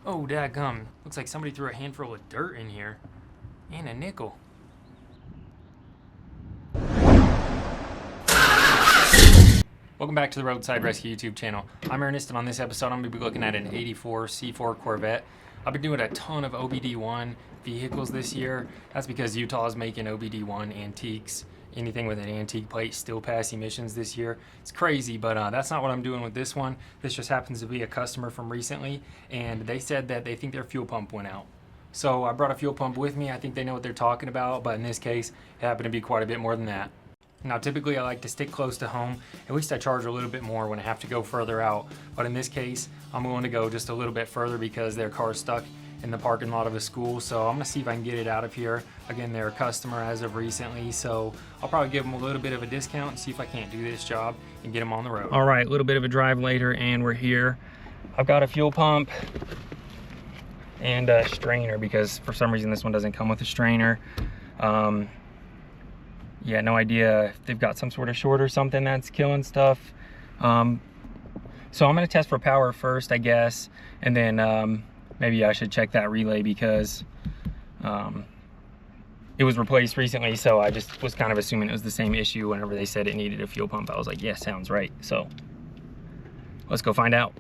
Oh, dadgum. Looks like somebody threw a handful of dirt in here. And a nickel. Welcome back to the Roadside Rescue YouTube channel. I'm Ernest, and on this episode I'm going to be looking at an 84 C4 Corvette. I've been doing a ton of OBD1 vehicles this year. That's because Utah is making OBD1 antiques. Anything with an antique plate still pass emissions this year. It's crazy, but that's not what I'm doing with this one. This just happens to be a customer from recently, and they said that they think their fuel pump went out. So I brought a fuel pump with me. I think they know what they're talking about, but in this case, it happened to be quite a bit more than that. Now, typically I like to stick close to home. At least I charge a little bit more when I have to go further out. But in this case, I'm willing to go just a little bit further because their car's stuck in the parking lot of a school. So I'm gonna see if I can get it out of here. Again, they're a customer as of recently, so I'll probably give them a little bit of a discount and see if I can't do this job and get them on the road. All right, a little bit of a drive later and we're here. I've got a fuel pump and a strainer because for some reason this one doesn't come with a strainer. Yeah, no idea if they've got some sort of short or something that's killing stuff. So I'm gonna test for power first, I guess, and then maybe I should check that relay because it was replaced recently, so I just was kind of assuming it was the same issue. Whenever they said it needed a fuel pump, I was like, yeah, sounds right. So let's go find out.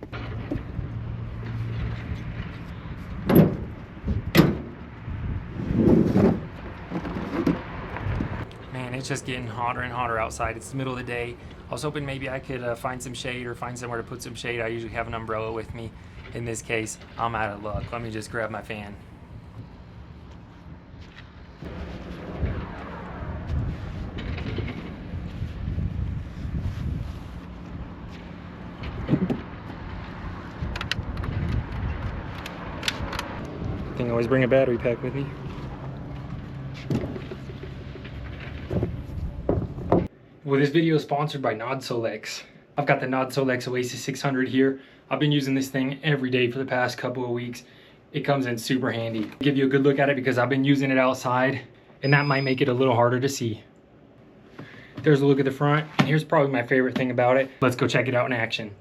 It's just getting hotter and hotter outside. It's the middle of the day. I was hoping maybe I could find some shade or find somewhere to put some shade. I usually have an umbrella with me. In this case, I'm out of luck. Let me just grab my fan. I think I always bring a battery pack with me. Well, this video is sponsored by NODSOLEX. I've got the NODSOLEX Oasis 600 here. I've been using this thing every day for the past couple of weeks. It comes in super handy. I'll give you a good look at it because I've been using it outside, and that might make it a little harder to see. There's a look at the front, and here's probably my favorite thing about it. Let's go check it out in action.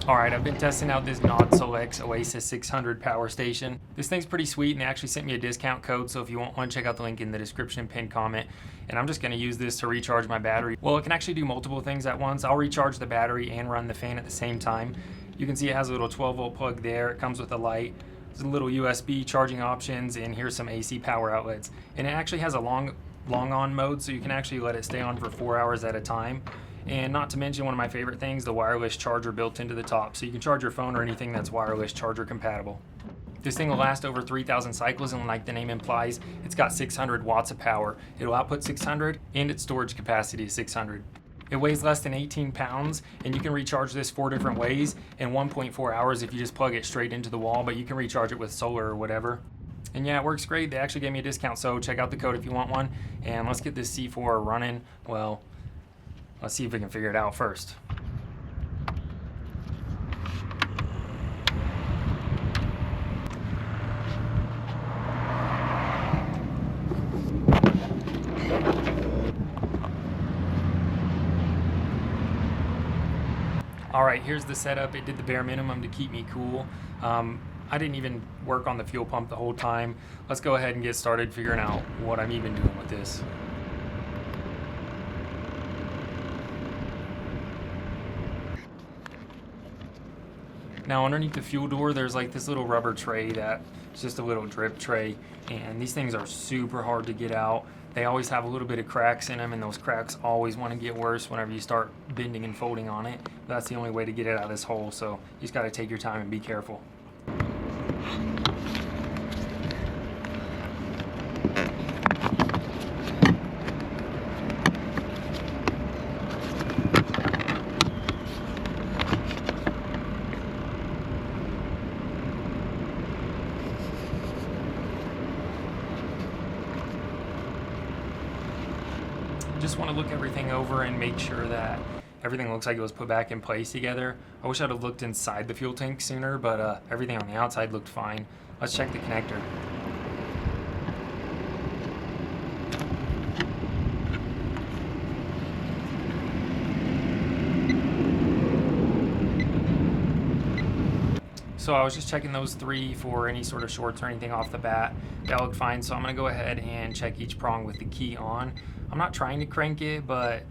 All right, I've been testing out this NODSOLEX Oasis 600 power station. This thing's pretty sweet, and they actually sent me a discount code, so if you want one, check out the link in the description, pinned comment. And I'm just gonna use this to recharge my battery. Well, it can actually do multiple things at once. I'll recharge the battery and run the fan at the same time. You can see it has a little 12-volt plug there. It comes with a light. There's a little USB charging options, and here's some AC power outlets. And it actually has a long on mode, so you can actually let it stay on for 4 hours at a time. And not to mention one of my favorite things, the wireless charger built into the top. So you can charge your phone or anything that's wireless charger compatible. This thing will last over 3,000 cycles, and like the name implies, it's got 600 watts of power. It'll output 600, and its storage capacity is 600. It weighs less than 18 pounds, and you can recharge this 4 different ways in 1.4 hours if you just plug it straight into the wall, but you can recharge it with solar or whatever. And yeah, it works great. They actually gave me a discount, so check out the code if you want one. And let's get this C4 running. Well, let's see if we can figure it out first. All right, here's the setup. It did the bare minimum to keep me cool. I didn't even work on the fuel pump the whole time. Let's go ahead and get started figuring out what I'm even doing with this. Now underneath the fuel door, there's like this little rubber tray that's just a little drip tray, and these things are super hard to get out. They always have a little bit of cracks in them, and those cracks always want to get worse whenever you start bending and folding on it. That's the only way to get it out of this hole, so you just got to take your time and be careful. Just want to look everything over and make sure that everything looks like it was put back in place together. I wish I'd have looked inside the fuel tank sooner, but everything on the outside looked fine. Let's check the connector. So So I was just checking those three for any sort of shorts or anything off the bat. That looked fine, so I'm gonna go ahead and check each prong with the key on. I'm not trying to crank it, but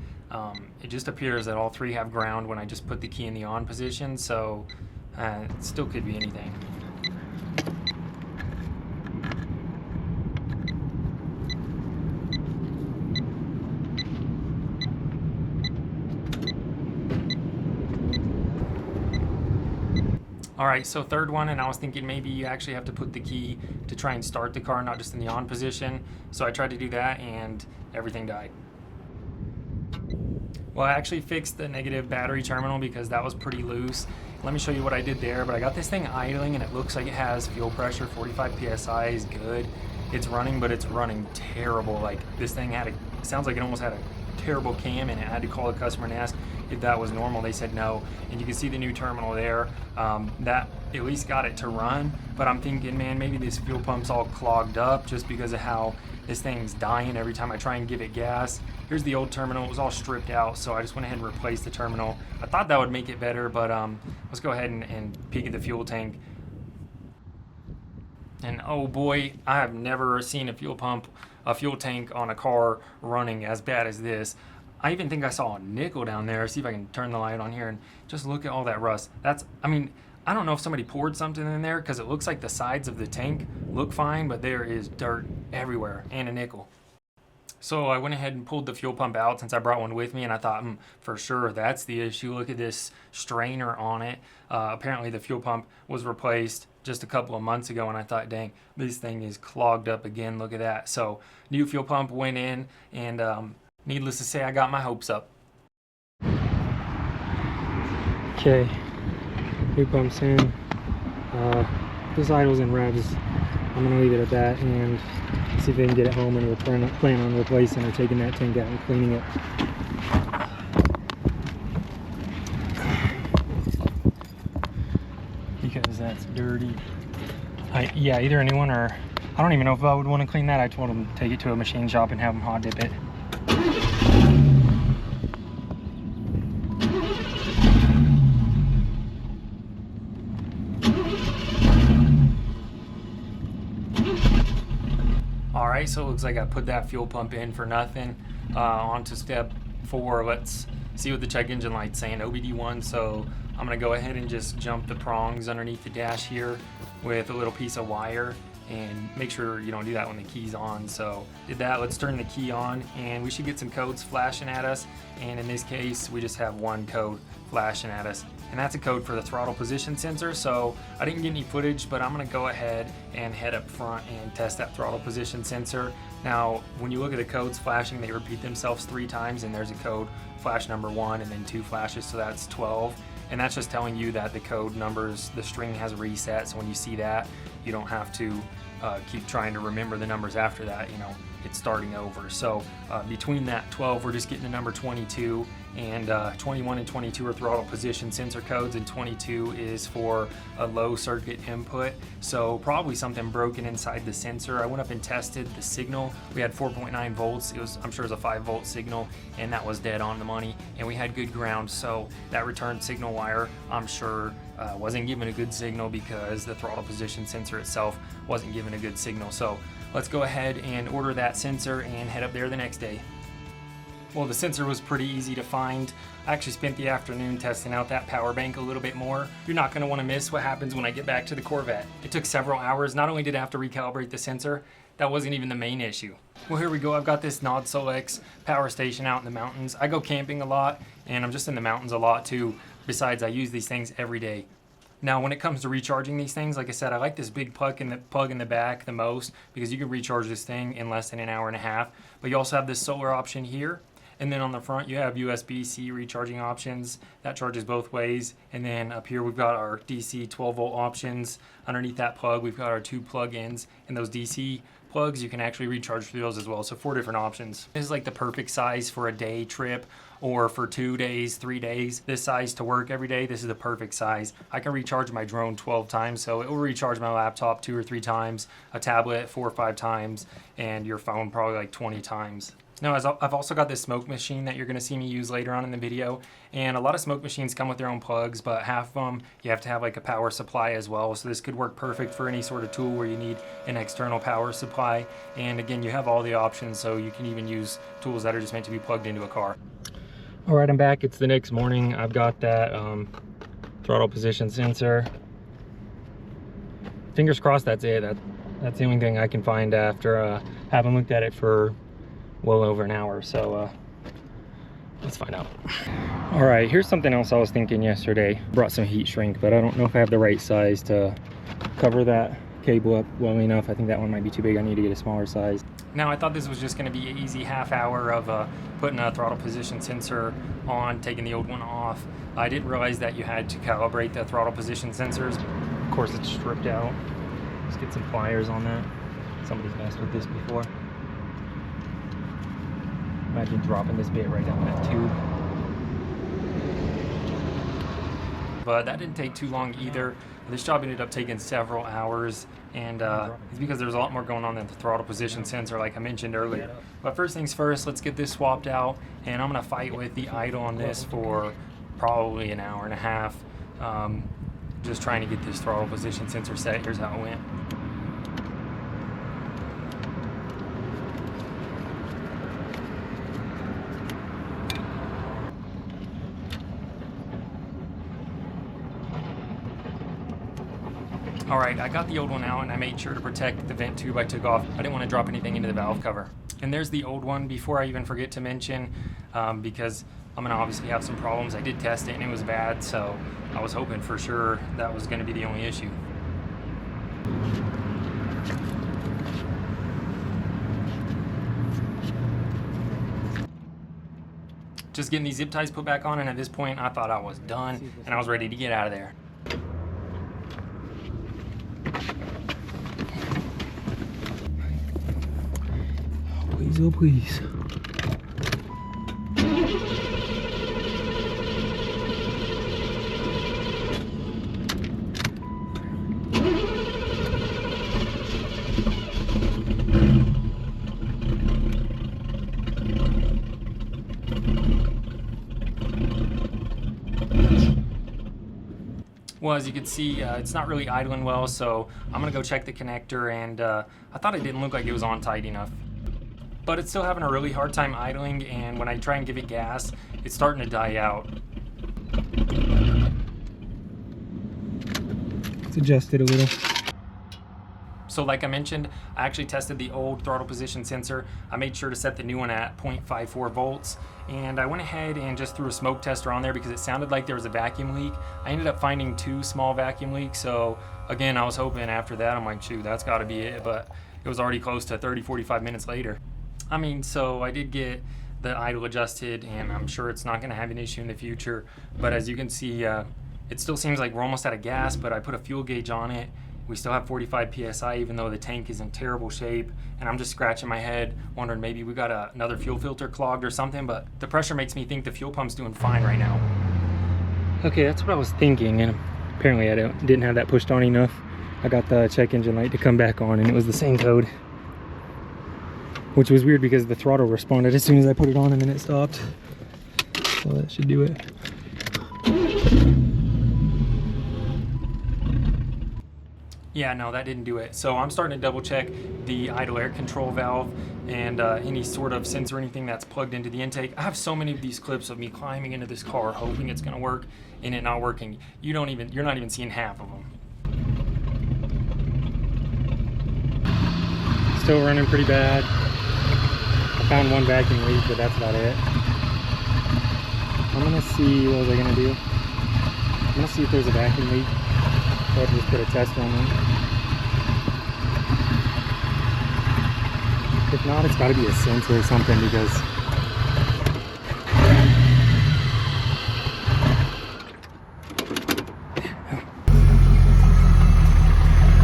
it just appears that all three have ground when I just put the key in the on position, so it still could be anything. All right, so third one, and I was thinking maybe you actually have to put the key to try and start the car, not just in the on position. So I tried to do that and everything died. Well, I actually fixed the negative battery terminal because that was pretty loose. Let me show you what I did there, but I got this thing idling and it looks like it has fuel pressure. 45 PSI is good. It's running, but it's running terrible. Like this thing had it sounds like it almost had a terrible cam, and I had to call the customer and ask if that was normal. They said no, and you can see the new terminal there. That at least got it to run, but I'm thinking, man, maybe this fuel pump's all clogged up just because of how this thing's dying every time I try and give it gas. Here's the old terminal. It was all stripped out, so I just went ahead and replaced the terminal. I thought that would make it better, but let's go ahead and peek at the fuel tank. And oh boy, I have never seen a fuel tank on a car running as bad as this. I even think I saw a nickel down there. See if I can turn the light on here and just look at all that rust. I mean, I don't know if somebody poured something in there because it looks like the sides of the tank look fine, but there is dirt everywhere and a nickel. So I went ahead and pulled the fuel pump out since I brought one with me, and I thought, for sure that's the issue. Look at this strainer on it. Apparently the fuel pump was replaced just a couple of months ago, and I thought, dang, this thing is clogged up again. Look at that. So new fuel pump went in, and needless to say, I got my hopes up. Okay, new pump's in. This idle's in revs. I'm gonna leave it at that and see if they can get it home, and we're planning on replacing or taking that tank out and cleaning it. Because that's dirty. Yeah, either a new one, or I don't even know if I would want to clean that. I told them to take it to a machine shop and have them hot dip it. Alright, so it looks like I put that fuel pump in for nothing. On to step 4. Let's see what the check engine light's saying. OBD1, so I'm going to go ahead and just jump the prongs underneath the dash here with a little piece of wire, and make sure you don't do that when the key's on. So did that. Let's turn the key on, and we should get some codes flashing at us, and in this case we just have one code flashing at us, and that's a code for the throttle position sensor. So I didn't get any footage, but I'm going to go ahead and head up front and test that throttle position sensor. Now when you look at the codes flashing, they repeat themselves 3 times, and there's a code flash number 1 and then 2 flashes, so that's 12. And that's just telling you that the code numbers, the string has reset, so when you see that, you don't have to keep trying to remember the numbers after that, you know, it's starting over. So between that 12, we're just getting the number 22, and 21 and 22 are throttle position sensor codes, and 22 is for a low circuit input. So probably something broken inside the sensor. I went up and tested the signal. We had 4.9 volts. I'm sure it was a 5-volt signal, and that was dead on the money, and we had good ground. So that return signal wire, I'm sure, wasn't giving a good signal because the throttle position sensor itself wasn't giving a good signal. So let's go ahead and order that sensor and head up there the next day. Well, the sensor was pretty easy to find. I actually spent the afternoon testing out that power bank a little bit more. You're not going to want to miss what happens when I get back to the Corvette. It took several hours. Not only did I have to recalibrate the sensor, that wasn't even the main issue. Well, here we go. I've got this NODSOLEX power station out in the mountains. I go camping a lot, and I'm just in the mountains a lot too. Besides, I use these things every day. Now, when it comes to recharging these things, like I said, I like this big plug in the back the most, because you can recharge this thing in less than an hour and a half. But you also have this solar option here. And then on the front, you have USB-C recharging options. That charges both ways. And then up here, we've got our DC 12-volt options. Underneath that plug, we've got our 2 plug-ins. And those DC plugs, you can actually recharge through those as well. So 4 different options. This is like the perfect size for a day trip, or for 2 days, 3 days. This size to work every day, this is the perfect size. I can recharge my drone 12 times, so it will recharge my laptop 2 or 3 times, a tablet 4 or 5 times, and your phone probably like 20 times. Now, I've also got this smoke machine that you're going to see me use later on in the video, and a lot of smoke machines come with their own plugs, but half of them you have to have like a power supply as well, so this could work perfect for any sort of tool where you need an external power supply. And again, you have all the options, so you can even use tools that are just meant to be plugged into a car. All right, I'm back. It's the next morning. I've got that throttle position sensor. Fingers crossed that's it. That's the only thing I can find after having looked at it for well over an hour, so let's find out. All right, here's something else I was thinking yesterday. Brought some heat shrink, but I don't know if I have the right size to cover that cable up well enough. I think that one might be too big. I need to get a smaller size. Now, I thought this was just going to be an easy half hour of putting a throttle position sensor on, taking the old one off. I didn't realize that you had to calibrate the throttle position sensors. Of course, it's stripped out. Let's get some pliers on that. Somebody's messed with this before. Imagine dropping this bit right down that tube. But that didn't take too long either. This job ended up taking several hours, and it's because there's a lot more going on than the throttle position sensor, like I mentioned earlier. But first things first, let's get this swapped out, and I'm gonna fight with the idle on this for probably an hour and a half, just trying to get this throttle position sensor set. Here's how it went. All right, I got the old one out and I made sure to protect the vent tube I took off. I didn't want to drop anything into the valve cover. And there's the old one. Before I even forget to mention, because I'm gonna obviously have some problems, I did test it and it was bad, so I was hoping for sure that was gonna be the only issue. Just getting these zip ties put back on, and at this point I thought I was done and I was ready to get out of there. Please, oh please. Well, as you can see, it's not really idling well, so I'm gonna go check the connector, and I thought it didn't look like it was on tight enough. But it's still having a really hard time idling, and when I try and give it gas, it's starting to die out. Let's adjust it a little. So like I mentioned, I actually tested the old throttle position sensor. I made sure to set the new one at 0.54 volts, and I went ahead and just threw a smoke tester on there because it sounded like there was a vacuum leak. I ended up finding 2 small vacuum leaks, so again, I was hoping after that, I'm like, shoot, that's gotta be it, but it was already close to 30-45 minutes later. I mean, so I did get the idle adjusted, and I'm sure it's not gonna have an issue in the future, but as you can see, it still seems like we're almost out of gas, but I put a fuel gauge on it. We still have 45 PSI, even though the tank is in terrible shape, and I'm just scratching my head, wondering maybe we got another fuel filter clogged or something, but the pressure makes me think the fuel pump's doing fine right now. Okay, that's what I was thinking, and apparently I didn't have that pushed on enough. I got the check engine light to come back on, and it was the same code. Which was weird because the throttle responded as soon as I put it on, and then it stopped. So that should do it. Yeah, no, that didn't do it. So I'm starting to double check the idle air control valve and any sort of sensor or anything that's plugged into the intake. I have so many of these clips of me climbing into this car hoping it's gonna work and it not working. You're not even seeing half of them. Still running pretty bad. I found one vacuum leak, but that's about it. I'm gonna see, what was I gonna do? I'm gonna see if there's a vacuum leak. So I'll just put a tester on it. If not, it's gotta be a sensor or something, because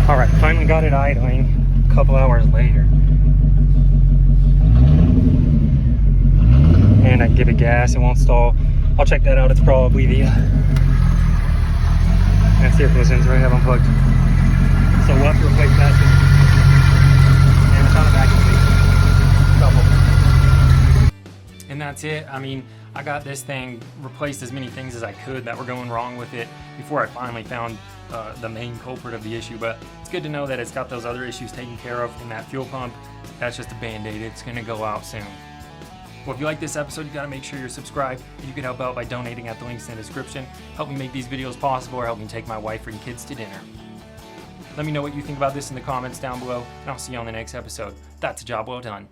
alright, finally got it idling a couple hours later. And I give it gas, it won't stall. I'll check that out. It's probably the that's the air flow sensor I have unplugged. So we'll have to replace that. And it's on a vacuum leak. Double. I mean, I got this thing, replaced as many things as I could that were going wrong with it before I finally found the main culprit of the issue. But it's good to know that it's got those other issues taken care of. And that fuel pump, that's just a band-aid. It's gonna go out soon. Well, if you like this episode, you gotta make sure you're subscribed. You can help out by donating at the links in the description. Help me make these videos possible, or help me take my wife and kids to dinner. Let me know what you think about this in the comments down below, and I'll see you on the next episode. That's a job well done.